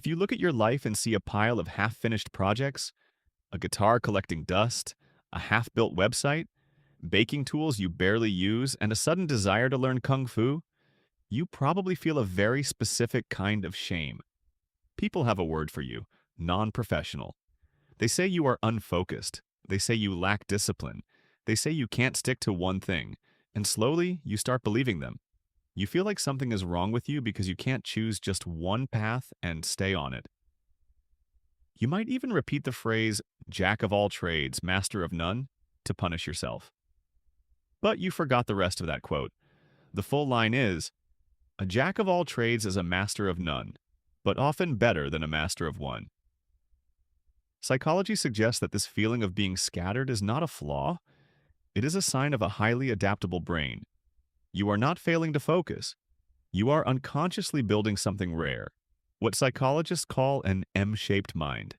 If you look at your life and see a pile of half-finished projects, a guitar collecting dust, a half-built website, baking tools you barely use, and a sudden desire to learn kung fu, you probably feel a very specific kind of shame. People have a word for you: non-professional. They say you are unfocused. They say you lack discipline. They say you can't stick to one thing. And slowly, you start believing them. You feel like something is wrong with you because you can't choose just one path and stay on it. You might even repeat the phrase, jack of all trades, master of none, to punish yourself. But you forgot the rest of that quote. The full line is, a jack of all trades is a master of none, but often better than a master of one. Psychology suggests that this feeling of being scattered is not a flaw. It is a sign of a highly adaptable brain. You are not failing to focus. You are unconsciously building something rare, what psychologists call an M-shaped mind.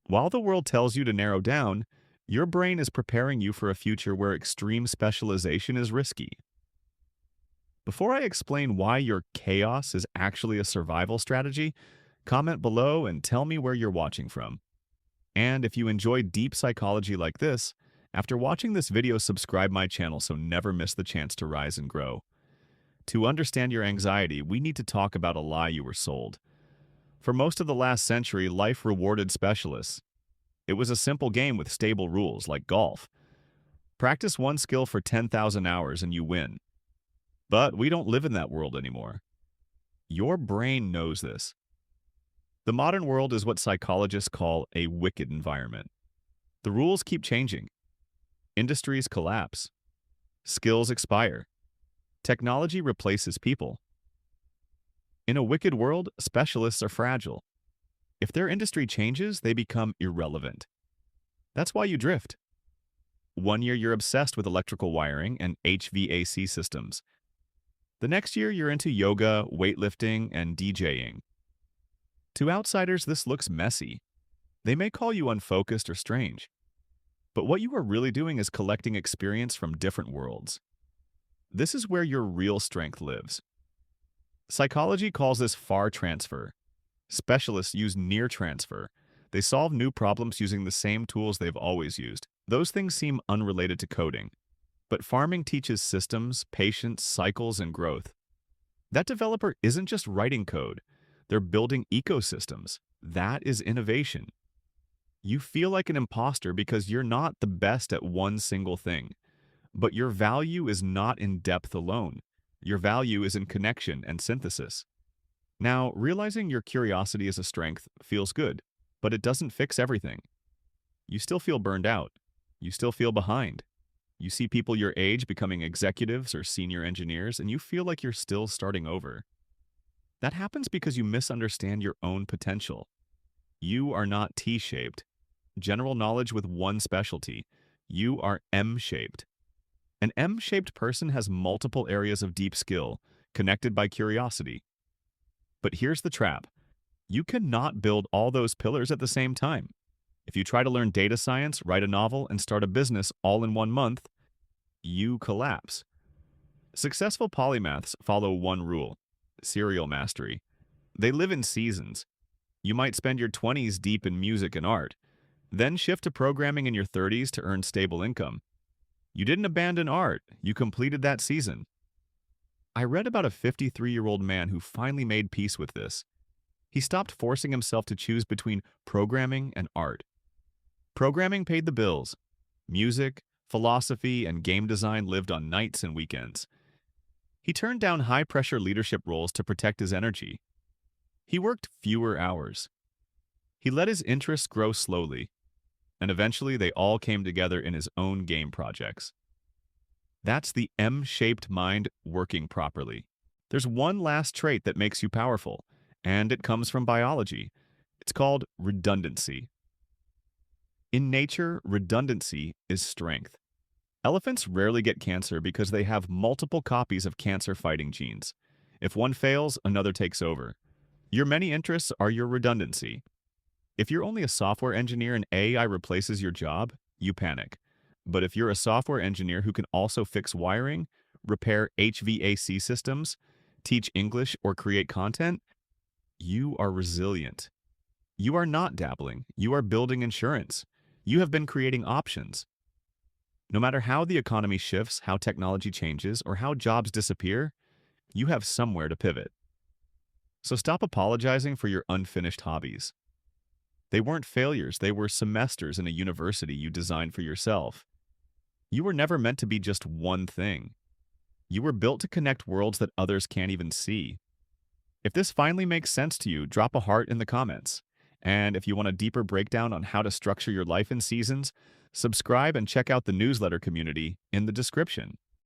While the world tells you to narrow down, your brain is preparing you for a future where extreme specialization is risky. Before I explain why your chaos is actually a survival strategy, comment below and tell me where you're watching from. And if you enjoy deep psychology like this, after watching this video, subscribe my channel so never miss the chance to rise and grow. To understand your anxiety, we need to talk about a lie you were sold. For most of the last century, life rewarded specialists. It was a simple game with stable rules, like golf. Practice one skill for 10,000 hours and you win. But we don't live in that world anymore. Your brain knows this. The modern world is what psychologists call a wicked environment. The rules keep changing. Industries collapse. Skills expire. Technology replaces people. In a wicked world, specialists are fragile. If their industry changes, they become irrelevant. That's why you drift. One year you're obsessed with electrical wiring and HVAC systems. The next year you're into yoga, weightlifting, and DJing. To outsiders, this looks messy. They may call you unfocused or strange. But what you are really doing is collecting experience from different worlds. This is where your real strength lives. Psychology calls this far transfer. Specialists use near transfer. They solve new problems using the same tools they've always used. Those things seem unrelated to coding. But farming teaches systems, patience, cycles, and growth. That developer isn't just writing code. They're building ecosystems. That is innovation. You feel like an imposter because you're not the best at one single thing. But your value is not in depth alone. Your value is in connection and synthesis. Now, realizing your curiosity is a strength feels good, but it doesn't fix everything. You still feel burned out. You still feel behind. You see people your age becoming executives or senior engineers, and you feel like you're still starting over. That happens because you misunderstand your own potential. You are not T-shaped. General knowledge with one specialty. You are M-shaped. An M-shaped person has multiple areas of deep skill, connected by curiosity. But here's the trap. You cannot build all those pillars at the same time. If you try to learn data science, write a novel, and start a business all in 1 month, you collapse. Successful polymaths follow one rule: serial mastery. They live in seasons. You might spend your 20s deep in music and art, then shift to programming in your 30s to earn stable income. You didn't abandon art, you completed that season. I read about a 53-year-old man who finally made peace with this. He stopped forcing himself to choose between programming and art. Programming paid the bills. Music, philosophy, and game design lived on nights and weekends. He turned down high-pressure leadership roles to protect his energy. He worked fewer hours. He let his interests grow slowly, and eventually they all came together in his own game projects. That's the M-shaped mind working properly. There's one last trait that makes you powerful, and it comes from biology. It's called redundancy. In nature, redundancy is strength. Elephants rarely get cancer because they have multiple copies of cancer-fighting genes. If one fails, another takes over. Your many interests are your redundancy. If you're only a software engineer and AI replaces your job, you panic. But if you're a software engineer who can also fix wiring, repair HVAC systems, teach English, or create content, You are resilient. You are not dabbling. You are building insurance. You have been creating options. No matter how the economy shifts, how technology changes, or how jobs disappear, you have somewhere to pivot. So stop apologizing for your unfinished hobbies. They weren't failures, they were semesters in a university you designed for yourself. You were never meant to be just one thing. You were built to connect worlds that others can't even see. If this finally makes sense to you, drop a heart in the comments. And if you want a deeper breakdown on how to structure your life in seasons, subscribe and check out the newsletter community in the description.